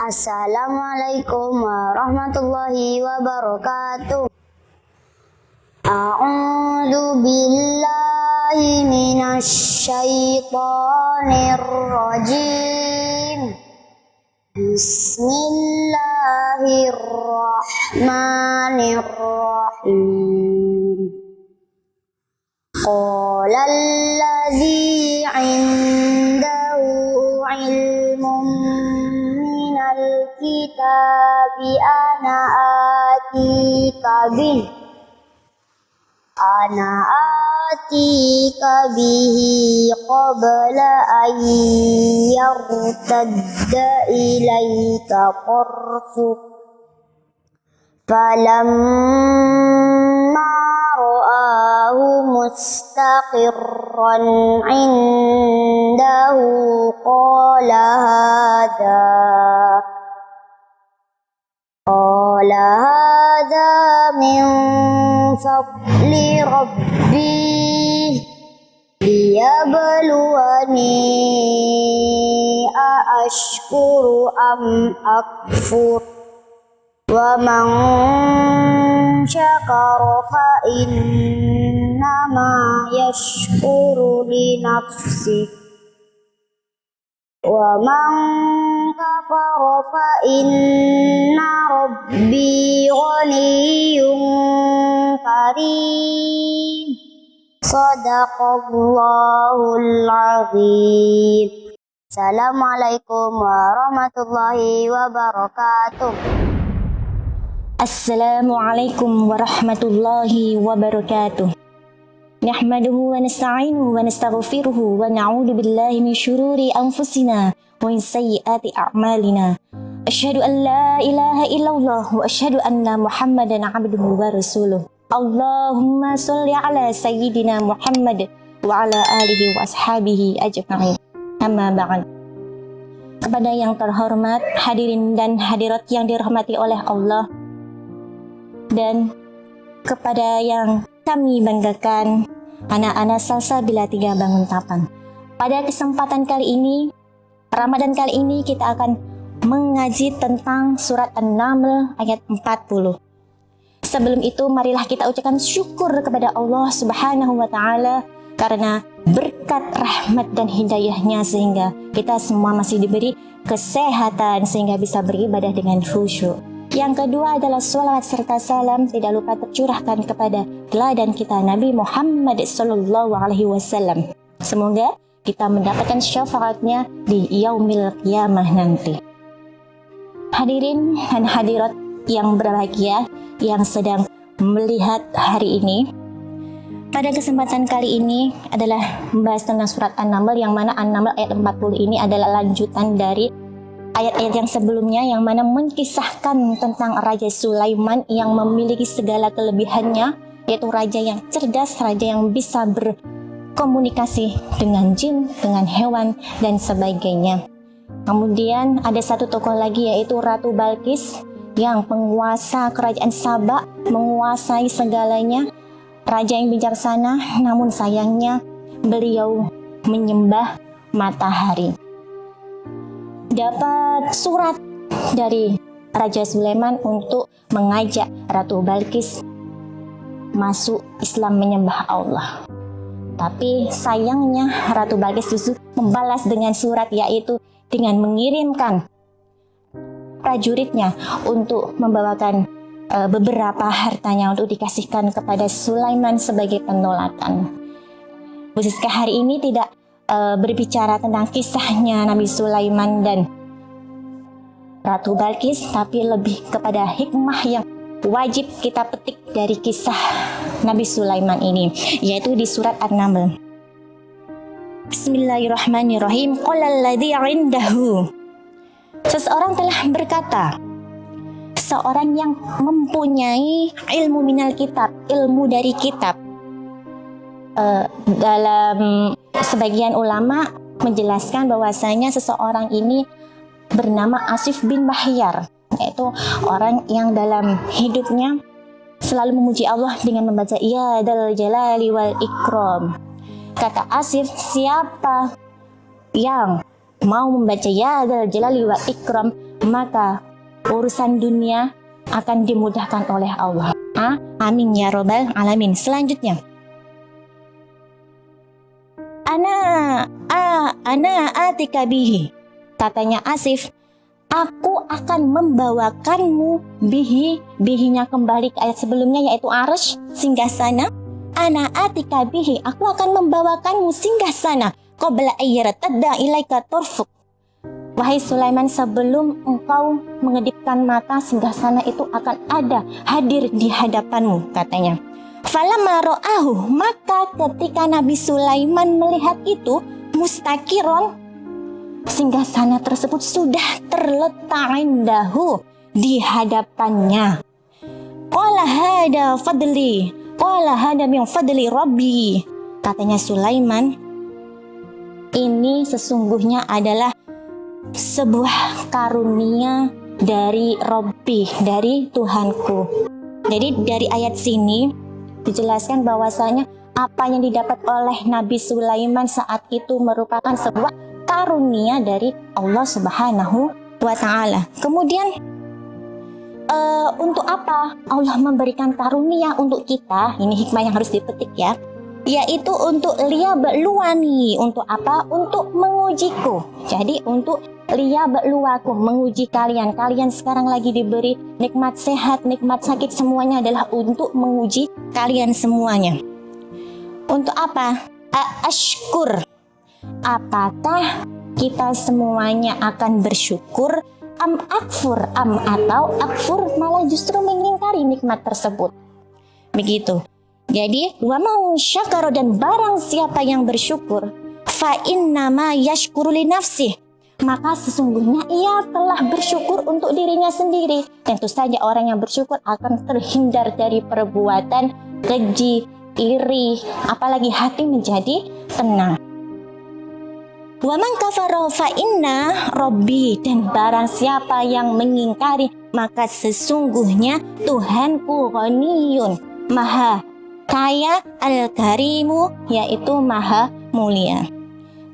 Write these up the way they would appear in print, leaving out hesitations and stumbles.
Assalamualaikum warahmatullahi wabarakatuh. A'udzu billahi minasy syaithanir rajim. Bismillahirrahmanirrahim. Qala allazi 'indahu 'ilmun minal kitabi ana atika bihi qabla an yartadda ilaika qarfuk falamma ra'ahu mustaqirran 'indahu qala hadha min fadli rabbi liyabluwani aashkuru am akfur wa man syakara fa innama yashkuru li nafsihi wa man kafara fa inna rabbi ghaniyyun karim. Shadaqallahul azim. Assalamualaikum warahmatullahi wabarakatuh. Assalamualaikum warahmatullahi wabarakatuh. Nahmaduhu wa nasta'inuhu wa nastaghfiruhu wa na'udzu billahi min syururi anfusina wa min sayyiati a'malina. Asyhadu an la ilaha illallah wa asyhadu anna Muhammadan 'abduhu wa rasuluh. Allahumma shalli ala sayyidina Muhammad wa ala alihi wa ashabihi ajma'in. Amma ba'd. Kepada yang terhormat hadirin dan hadirat yang dirahmati oleh Allah, dan kepada yang kami banggakan, anak-anak Salsabila 3 Banguntapan. Pada kesempatan kali ini, Ramadan kali ini, kita akan mengaji tentang surat An-Naml ayat 40. Sebelum itu, marilah kita ucapkan syukur kepada Allah Subhanahu wa Ta'ala karena berkat rahmat dan hidayahnya sehingga kita semua masih diberi kesehatan sehingga bisa beribadah dengan khusyuk. Yang kedua adalah sholawat serta salam tidak lupa tercurahkan kepada teladan kita Nabi Muhammad SAW. Semoga kita mendapatkan syafaatnya di yaumil qiyamah nanti. Hadirin dan hadirat yang berbahagia yang sedang melihat hari ini, pada kesempatan kali ini adalah membahas tentang surat An-Naml, yang mana An-Naml ayat 40 ini adalah lanjutan dari ayat-ayat yang sebelumnya, yang mana menkisahkan tentang Raja Sulaiman yang memiliki segala kelebihannya, yaitu raja yang cerdas, raja yang bisa berkomunikasi dengan jin, dengan hewan, dan sebagainya. Kemudian ada satu tokoh lagi, yaitu Ratu Balqis yang penguasa kerajaan Saba, menguasai segalanya, raja yang bijaksana, namun sayangnya beliau menyembah matahari. Dapat surat dari Raja Sulaiman untuk mengajak Ratu Balqis masuk Islam, menyembah Allah. Tapi sayangnya Ratu Balqis justru membalas dengan surat, yaitu dengan mengirimkan prajuritnya untuk membawakan beberapa hartanya untuk dikasihkan kepada Sulaiman sebagai penolakan. Khususnya hari ini tidak berbicara tentang kisahnya Nabi Sulaiman dan Ratu Balqis, tapi lebih kepada hikmah yang wajib kita petik dari kisah Nabi Sulaiman ini, yaitu di surat An-Naml. Bismillahirrahmanirrahim. Qala alladzi 'indahu. Seseorang telah berkata, seorang yang mempunyai ilmu minal kitab, ilmu dari kitab. Dalam sebagian ulama menjelaskan bahwasanya seseorang ini bernama Asif bin Bahyar, yaitu orang yang dalam hidupnya selalu memuji Allah dengan membaca Ya Dzal Jalali wal Ikram. Kata Asif, siapa yang mau membaca Ya Dzal Jalali wal Ikram, maka urusan dunia akan dimudahkan oleh Allah. Amin ya robbal alamin. Selanjutnya, ana atika bihi, katanya Asif, aku akan membawakanmu bihinya kembali ke ayat sebelumnya, yaitu arsh, singgasana. Ana atika bihi, aku akan membawakanmu singgasana qabla ayyartadda ilaika turfuk. Wahai Sulaiman, sebelum engkau mengedipkan mata, singgasana itu akan ada, hadir di hadapanmu, katanya. Falamma ra'ahu, maka ketika Nabi Sulaiman melihat itu, mustaqiron, singgasana tersebut sudah terletak indahu, di hadapannya. Qala hada fadli, qala hada min fadli rabbi, katanya Sulaiman, ini sesungguhnya adalah sebuah karunia dari Rabbi, dari Tuhanku. Jadi dari ayat sini dijelaskan bahwasanya apa yang didapat oleh Nabi Sulaiman saat itu merupakan sebuah karunia dari Allah Subhanahu wa Ta'ala. Kemudian untuk apa Allah memberikan karunia untuk kita? Ini hikmah yang harus dipetik ya, yaitu untuk liyabluwani. Untuk apa? Untuk mengujiku. Jadi untuk liyabluwaku, menguji kalian. Kalian sekarang lagi diberi nikmat sehat, nikmat sakit, semuanya adalah untuk menguji kalian semuanya. Untuk apa? Ashkur, apakah kita semuanya akan bersyukur? Akfur, atau akfur malah justru mengingkari nikmat tersebut. Begitu. Jadi, wa man syakara, dan barang siapa yang bersyukur, fa innama yashkuru li nafsih, maka sesungguhnya ia telah bersyukur untuk dirinya sendiri. Tentu saja orang yang bersyukur akan terhindar dari perbuatan keji, iri, apalagi hati menjadi tenang. Wa man kafara fa inna rabbi, dan barang siapa yang mengingkari, maka sesungguhnya Tuhanku ghaniyun, maha kaya, al-karimu, yaitu maha mulia.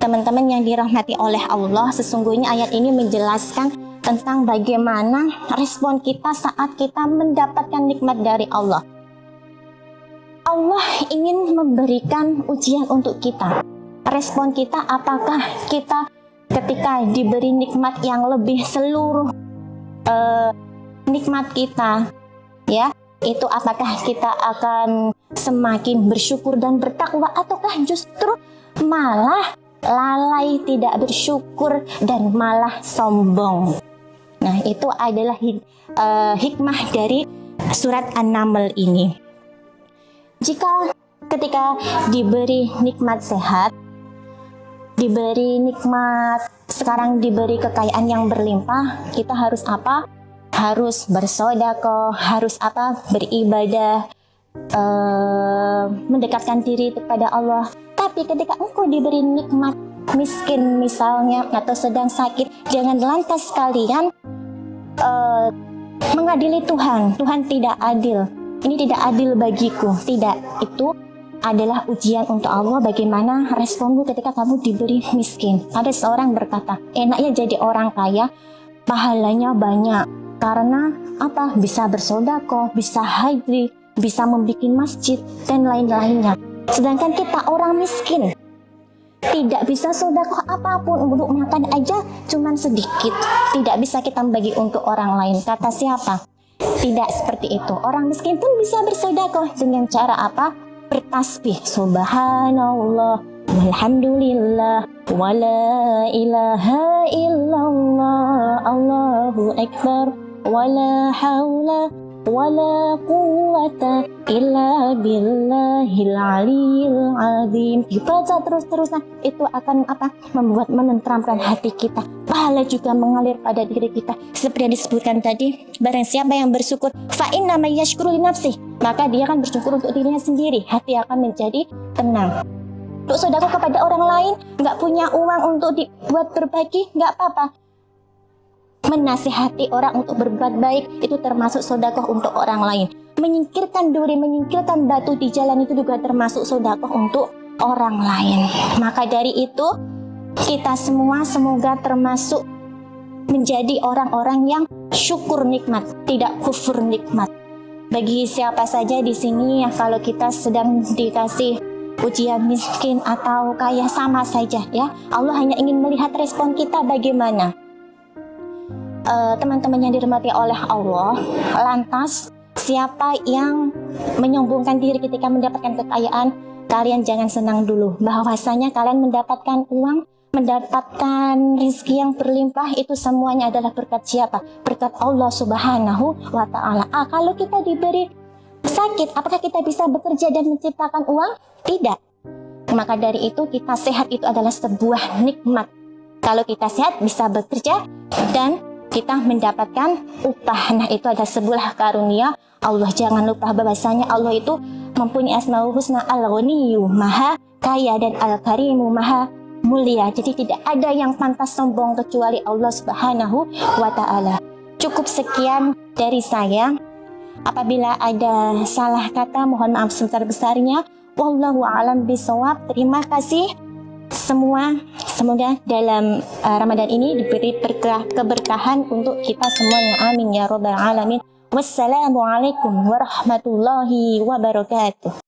Teman-teman yang dirahmati oleh Allah, sesungguhnya ayat ini menjelaskan tentang bagaimana respon kita saat kita mendapatkan nikmat dari Allah. Allah ingin memberikan ujian untuk kita. Respon kita, apakah kita ketika diberi nikmat yang lebih seluruh nikmat kita, ya, itu apakah kita akan semakin bersyukur dan bertakwa, ataukah justru malah lalai, tidak bersyukur, dan malah sombong. Nah, itu adalah hikmah dari surat An-Naml ini. Jika ketika diberi nikmat sehat, diberi nikmat, sekarang diberi kekayaan yang berlimpah, kita harus apa? Harus bersedekah, harus apa? Beribadah, mendekatkan diri kepada Allah. Tapi ketika engkau diberi nikmat miskin misalnya, atau sedang sakit, jangan lantas kalian mengadili Tuhan. Tuhan tidak adil, ini tidak adil bagiku. Tidak, itu adalah ujian untuk Allah. Bagaimana responmu ketika kamu diberi miskin? Ada seorang berkata, enaknya jadi orang kaya, pahalanya banyak, karena apa? Bisa bersedekah, bisa haji, bisa membuat masjid, dan lain-lainnya. Sedangkan kita orang miskin, tidak bisa sedekah apapun, untuk makan aja cuman sedikit, tidak bisa kita bagi untuk orang lain. Kata siapa? Tidak seperti itu. Orang miskin pun bisa bersedekah dengan cara apa? Bertasbih, subhanallah, walhamdulillah, wala ilaha illallah, Allahu akbar, wala hawla wala quwwata illa billahil aliyil azim. Dibaca terus-terusan, itu akan apa? Membuat menenteramkan hati kita. Pahala juga mengalir pada diri kita. Seperti yang disebutkan tadi, barang siapa yang bersyukur, fa inna may yashkuru li nafsih, maka dia akan bersyukur untuk dirinya sendiri. Hati akan menjadi tenang. Untuk sedekah kepada orang lain, nggak punya uang untuk dibuat berbagi, nggak apa-apa. Menasihati orang untuk berbuat baik, itu termasuk sedekah untuk orang lain. Menyingkirkan duri, menyingkirkan batu di jalan, itu juga termasuk sedekah untuk orang lain. Maka dari itu, kita semua semoga termasuk menjadi orang-orang yang syukur nikmat, tidak kufur nikmat. Bagi siapa saja di sini, kalau kita sedang dikasih ujian miskin atau kaya, sama saja ya. Allah hanya ingin melihat respon kita bagaimana. Teman-teman yang dirahmati oleh Allah, lantas siapa yang menyombongkan diri ketika mendapatkan kekayaan, kalian jangan senang dulu. Bahwasanya kalian mendapatkan uang, mendapatkan rizki yang berlimpah, itu semuanya adalah berkat siapa? Berkat Allah Subhanahu wa Ta'ala. Kalau kita diberi sakit, apakah kita bisa bekerja dan menciptakan uang? Tidak. Maka dari itu, kita sehat itu adalah sebuah nikmat. Kalau kita sehat, bisa bekerja dan kita mendapatkan upah. Nah, itu adalah sebuah karunia Allah. Jangan lupa bahwasanya Allah itu mempunyai Asmaul Husna, Al-Ghaniyyu, Maha Kaya, dan Al-Karimu, Maha Mulia. Jadi tidak ada yang pantas sombong kecuali Allah Subhanahu wa Ta'ala. Cukup sekian dari saya. Apabila ada salah kata, mohon maaf sebesar-besarnya. Wallahu a'lam bishawab. Terima kasih semua. Semoga dalam Ramadan ini diberi keberkahan untuk kita semuanya. Amin ya rabbal alamin. Wassalamualaikum warahmatullahi wabarakatuh.